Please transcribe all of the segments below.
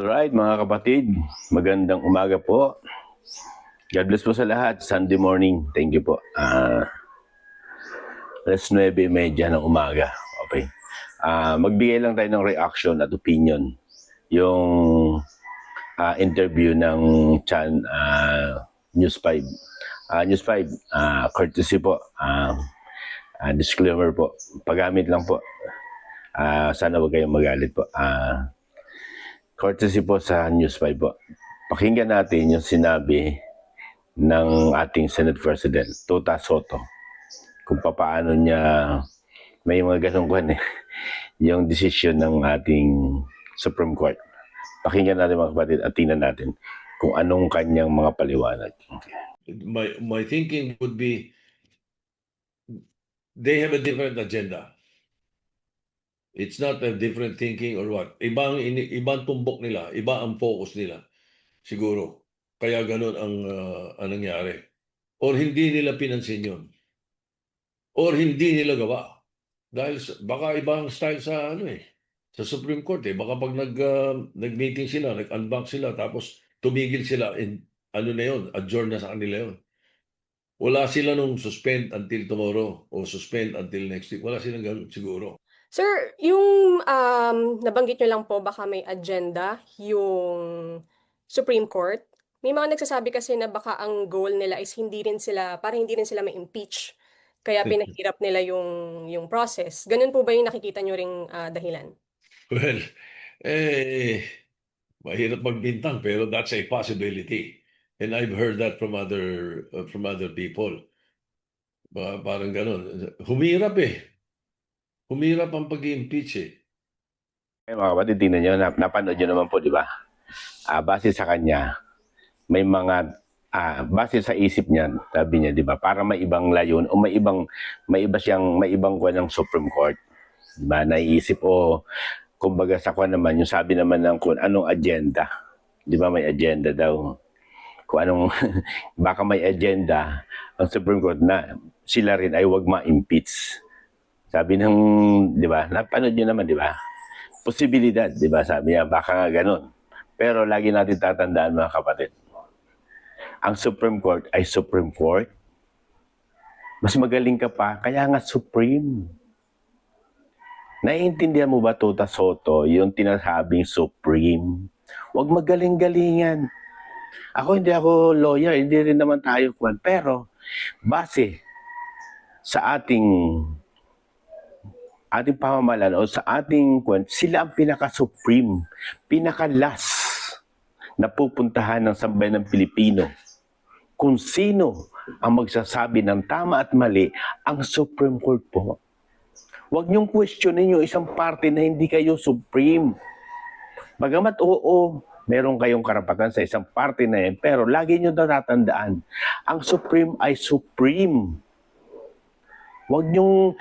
Alright mga kapatid, magandang umaga po. God bless po sa lahat. Sunday morning. Thank you po. Alas 9:30 ng umaga. Okay. Magbigay lang tayo ng reaction at opinion. Yung interview ng News 5. News 5, courtesy po. Disclaimer po. Paggamit lang po. Sana huwag kayong magalit po. Courtesy po sa News 5 po. Pakinggan natin yung sinabi ng ating Senate President, Tota Soto, kung paano niya, may mga ganong yung decision ng ating Supreme Court. Pakinggan natin mga kapatid at tingnan natin kung anong kanyang mga paliwanag. My thinking would be they have a different agenda. It's not a different thinking or what. Ibang tumbok nila, iba ang focus nila. Siguro. Kaya ganun ang nangyari. Or hindi nila pinansin yun. Or hindi nila gawa. Dahil baka ibang style sa sa Supreme Court Baka pag nag-meeting sila, nag-unbank sila, tapos tumigil sila na yun, adjourn na sa kanila yun. Wala sila nung suspend until tomorrow o suspend until next week. Wala silang ganun siguro. Sir, yung nabanggit nyo lang po baka may agenda yung Supreme Court. May mga nagsasabi kasi na baka ang goal nila is hindi rin sila ma-impeach. Kaya pinahirap nila yung process. Ganun po ba yung nakikita nyo ring dahilan? Well, mahirap magbintang pero that's a possibility. And I've heard that from other people. Parang ganun. Humirap Humirap ang pag-i-impeach Mga kapatid, tingnan nyo, napanood nyo naman po, di ba? Base sa kanya, may mga, base sa isip niya, sabi niya, di ba, para may ibang layon o may ibang kuha ng Supreme Court. Di ba, naiisip o, kumbaga sa kuha naman, yung sabi naman ng kung anong agenda. Di ba, may agenda daw. Kung anong, baka may agenda ang Supreme Court na sila rin ay wag ma-impeach. Sabi ng, di ba, napanood nyo naman, di ba? Posibilidad, di ba? Sabi niya, baka nga ganun. Pero lagi natin tatandaan mga kapatid, ang Supreme Court ay Supreme Court. Mas magaling ka pa, kaya nga Supreme. Naiintindihan mo ba, Tota Soto, yung tinasabing Supreme? Huwag magaling-galingan. Hindi ako lawyer, hindi rin naman tayo kwan. Pero, base sa ating pamamalan o sa ating kwan, sila ang pinaka-supreme, pinaka-last na pupuntahan ng sambayan ng Pilipino. Kung sino ang magsasabi ng tama at mali, ang Supreme Court po. Huwag niyong questionin yung isang parte na hindi kayo supreme. Bagamat oo, meron kayong karapatan sa isang parte na yan, pero lagi niyo tatandaan, ang supreme ay supreme. Huwag niyong,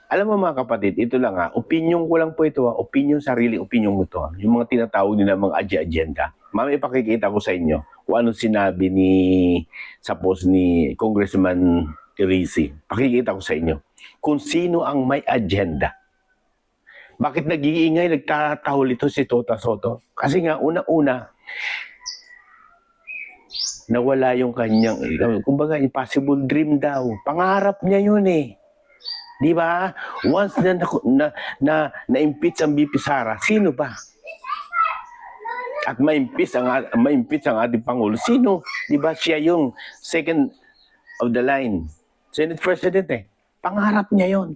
alam mo mga kapatid, ito lang opinion ko lang po ito opinion, sarili opinion ko ito yung mga tinatawag nila mga agenda. Mamaya ipakikita ko sa inyo kung ano sinabi suppose ni Congressman Irizi. Pakikita ko sa inyo kung sino ang may agenda. Bakit nag-iingay, nagtatahol ito si Tota Soto? Kasi nga, una-una, nawala yung kanyang, kumbaga, impossible dream daw. Pangarap niya yun Di ba? Once na-impeach ang BP Sara, sino ba? At ma-impeach ang ating Pangulo. Sino? Di ba siya yung second of the line? Senate President Pangarap niya yon.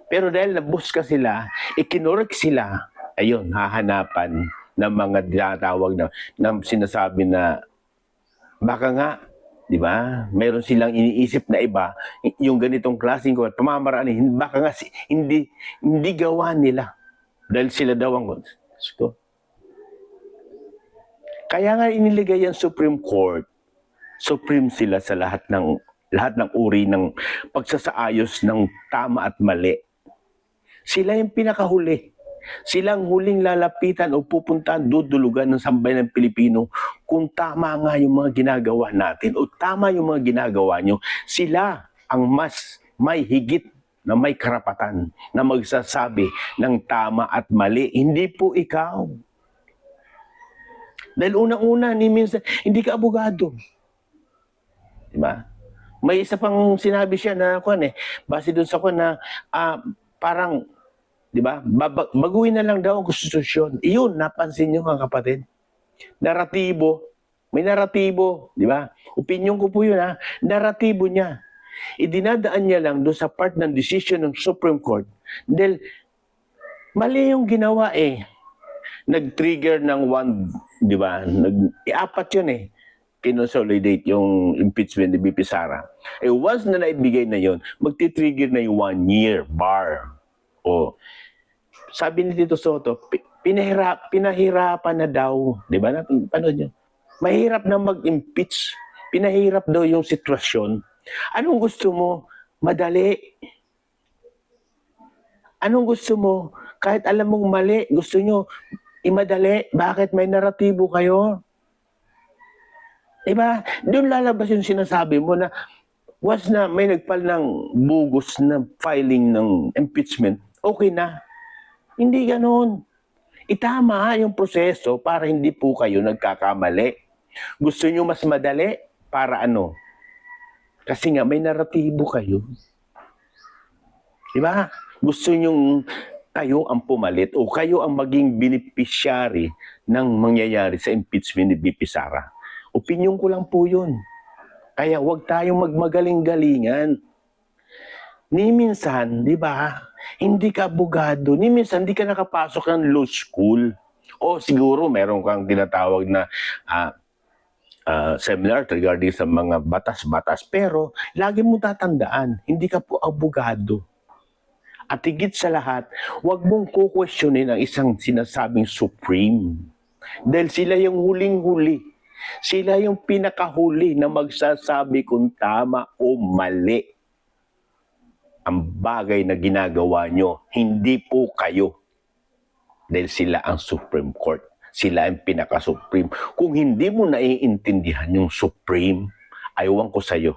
Pero dahil nabuska sila, ikinorek sila, ayun, hahanapan ng mga tinatawag na sinasabi na baka nga, di ba? Meron silang iniisip na iba, yung ganitong klaseng pamamaraan, baka nga hindi gawa nila. Dahil sila daw ang kaya nga iniligay ang Supreme Court. Supreme sila sa lahat ng uri ng pagsasaayos ng tama at mali. Sila yung pinakahuli. Silang huling lalapitan o pupuntahan, dudulugan ng sambayan ng Pilipino kung tama nga yung mga ginagawa natin o tama yung mga ginagawa nyo. Sila ang mas may higit na may karapatan na magsasabi ng tama at mali. Hindi po ikaw. Dahil unang-una, ni minsan, hindi ka abogado. Diba? May isa pang sinabi siya na, base dun sa na, parang, di ba, baguhin na lang daw ang konstitusyon. Iyon, napansin nyo mga kapatid. Naratibo, may naratibo, di ba? Opinyon ko po yun naratibo niya. Idinadaan niya lang doon sa part ng decision ng Supreme Court. Dahil, mali yung ginawa Nag-trigger ng di ba? Apat yun Kinonsolidate yung impeachment ni BP Sara. Once na naibigay na yon, magti-trigger na yung 1 year bar. Sabi ni Tito Soto, pinahirapan na daw. Di ba? Panood nyo? Mahirap na mag-impeach. Pinahirap daw yung sitwasyon. Anong gusto mo? Madali. Anong gusto mo? Kahit alam mong mali, gusto nyo imadali. Bakit may naratibo kayo? Diba? Doon lalabas yung sinasabi mo na once na may nagpal ng bugos na filing ng impeachment, okay na. Hindi ganoon. Itama yung proseso para hindi po kayo nagkakamali. Gusto nyo mas madali? Para ano? Kasi nga may naratibo kayo. Diba? Gusto nyo kayo ang pumalit o kayo ang maging beneficiary ng mangyayari sa impeachment ni BP Sara. Opinyon ko lang po yun. Kaya huwag tayong magmagaling-galingan. Ni minsan, di ba, hindi ka abogado. Ni minsan, hindi ka nakapasok ng law school. O siguro, meron kang tinatawag na seminar regarding sa mga batas-batas. Pero, lagi mo tatandaan, hindi ka po abogado. At higit sa lahat, huwag mong kukwestiyonin ang isang sinasabing supreme. Dahil sila yung huling-huli. Sila yung pinakahuli na magsasabi kung tama o mali ang bagay na ginagawa nyo. Hindi po kayo. Dahil sila ang Supreme Court. Sila ang pinaka-supreme. Kung hindi mo naiintindihan yung supreme, ayawan ko sa'yo.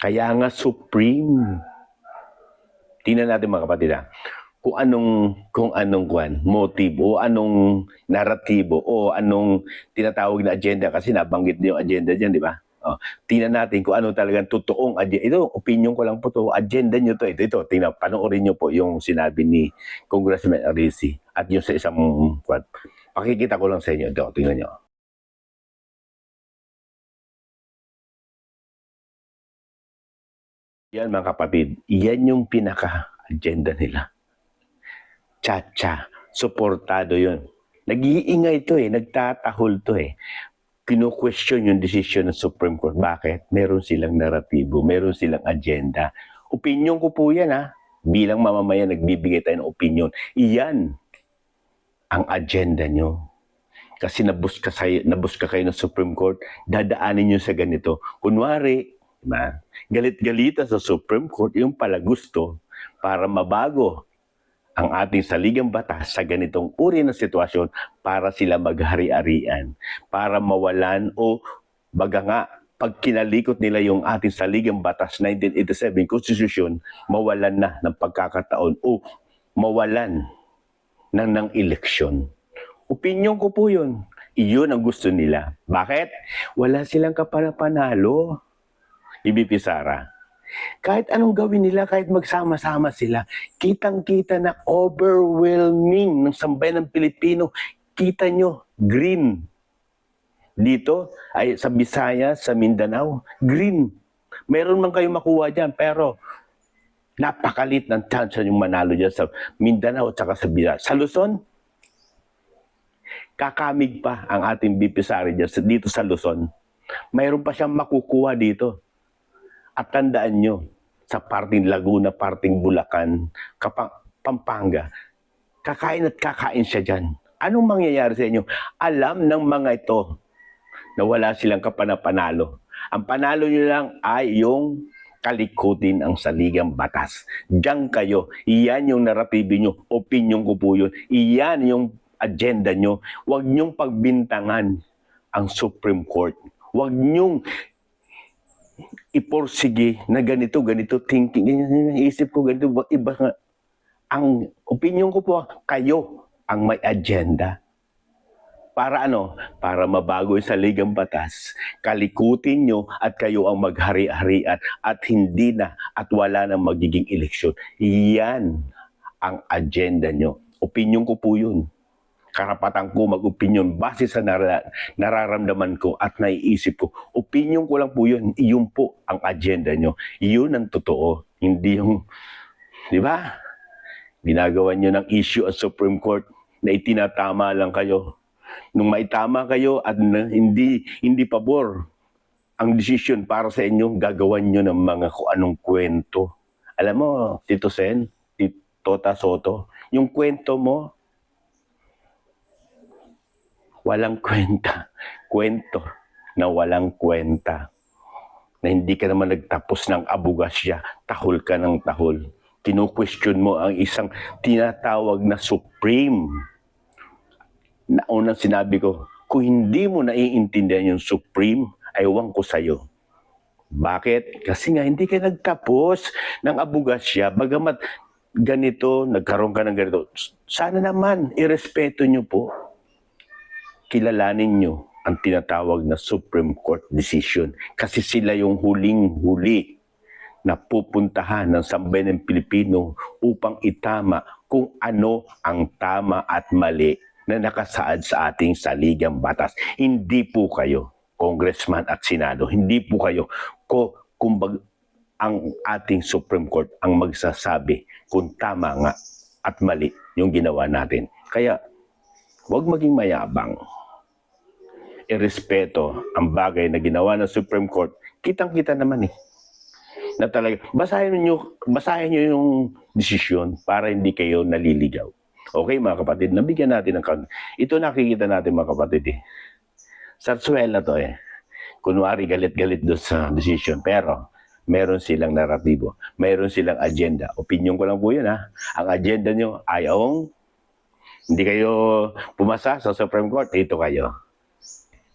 Kaya nga supreme. Tingnan natin mga kapatid kung anong motive o anong naratibo o anong tinatawag na agenda kasi nabanggit niyo yung agenda diyan, di ba? Tingnan natin kung ano talagang totoong agenda. Ito, opinion ko lang po to. Agenda niyo to. Ito, tingnan, panoorin niyo po yung sinabi ni Congressman Arisi at yung sa isang pakikita ko lang sa inyo. Ito, tingnan niyo. Yan mga kapatid, yan yung pinaka-agenda nila. Chacha, suportado yun. Nag-iingay ito nagtatahol to Kino-question yung decision ng Supreme Court. Bakit? Meron silang naratibo, meron silang agenda. Opinion ko po yan Bilang mamamayan, nagbibigay tayo ng opinion. Iyan ang agenda nyo. Kasi nabus ka kayo ng Supreme Court, dadaanin nyo sa ganito. Kunwari, diba? Galit-galita sa Supreme Court, yung pala gusto para mabago ang ating saligang batas sa ganitong uri ng sitwasyon para sila maghari-arian, para mawalan o baga nga, pag kinalikot nila yung ating saligang batas 1987 Constitution, mawalan na ng pagkakataon o mawalan ng eleksyon. Opinyon ko po yun. Iyon ang gusto nila. Bakit? Wala silang kapanapanalo. BP Sara. Kahit anong gawin nila, kahit magsama-sama sila, kitang-kita na overwhelming ng sambayan ng Pilipino. Kita nyo, green. Dito, ay sa Visayas, sa Mindanao, green. Meron man kayo makuha dyan, pero napakalit ng chance yung manalo dyan sa Mindanao at saka sa Visayas. Sa Luzon, kakamig pa ang ating BP Sara dito sa Luzon. Mayroon pa siyang makukuha dito. At tandaan nyo, sa parting Laguna, parting Bulacan, Pampanga, kakain at kakain siya dyan. Anong mangyayari sa inyo? Alam ng mga ito na wala silang kapanapanalo. Ang panalo nyo lang ay yung kalikutin ang saligang batas. Diyan kayo. Iyan yung naratibo nyo. Opinyon ko po yun. Iyan yung agenda nyo. Huwag nyong pagbintangan ang Supreme Court. Huwag nyong iporsige na ganito thinking. Isip ko ganito, iba nga. Ang opinion ko po, kayo ang may agenda. Para ano? Para mabago yung saligang batas, kalikutin nyo at kayo ang maghari-harian at hindi na at wala nang magiging eleksyon. Yan ang agenda nyo. Opinyon ko po yun. Karapatan ko mag-opinyon base sa nararamdaman ko at naiisip ko. Opinyon ko lang po yun. Iyon po ang agenda nyo. Iyon ang totoo. Hindi yung, di ba? Ginagawa nyo ng issue at Supreme Court na itinatama lang kayo. Nung maitama kayo at hindi pabor ang decision para sa inyo, gagawan nyo ng mga kung anong kwento. Alam mo, Tito Sen, Tito Soto, yung kwento mo, walang kwenta. Kwento na walang kwenta. Na hindi ka naman nagtapos ng abugasya, tahol ka ng tahol. Kino-question mo ang isang tinatawag na Supreme. Na unang sinabi ko, kung hindi mo naiintindihan yung Supreme, aywan ko sa'yo. Bakit? Kasi nga hindi ka nagtapos ng abugasya, bagamat ganito, nagkaroon ka ng ganito. Sana naman, irespeto nyo po. Kilalanin nyo ang tinatawag na Supreme Court decision. Kasi sila yung huling-huli na pupuntahan ng sambayan ng Pilipino upang itama kung ano ang tama at mali na nakasaad sa ating saligang batas. Hindi po kayo, Congressman at Senado, hindi po kayo, ang ating Supreme Court ang magsasabi kung tama nga at mali yung ginawa natin. Kaya, huwag maging mayabang. Irespeto ang bagay na ginawa ng Supreme Court. Kitang-kita naman na talaga, basahin nyo yung desisyon para hindi kayo naliligaw. Okay mga kapatid, nabigyan natin ng ito nakikita natin mga kapatid Sarsuela to Kunwari galit-galit doon sa decision, pero meron silang naratibo, meron silang agenda. Opinion ko lang po yun Ang agenda nyo ayaw, hindi kayo pumasa sa Supreme Court, ito kayo.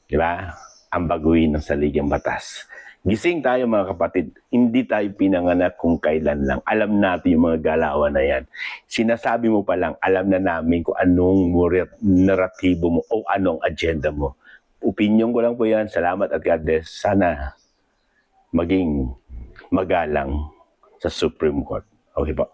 Di ba? Ang baguhin ng saligang batas. Gising tayo mga kapatid, hindi tayo pinanganak kung kailan lang. Alam natin yung mga galawan na yan. Sinasabi mo pa lang, alam na namin kung anong naratibo mo o anong agenda mo. Opinion ko lang po yan. Salamat at God bless. Sana maging magalang sa Supreme Court. Okay po.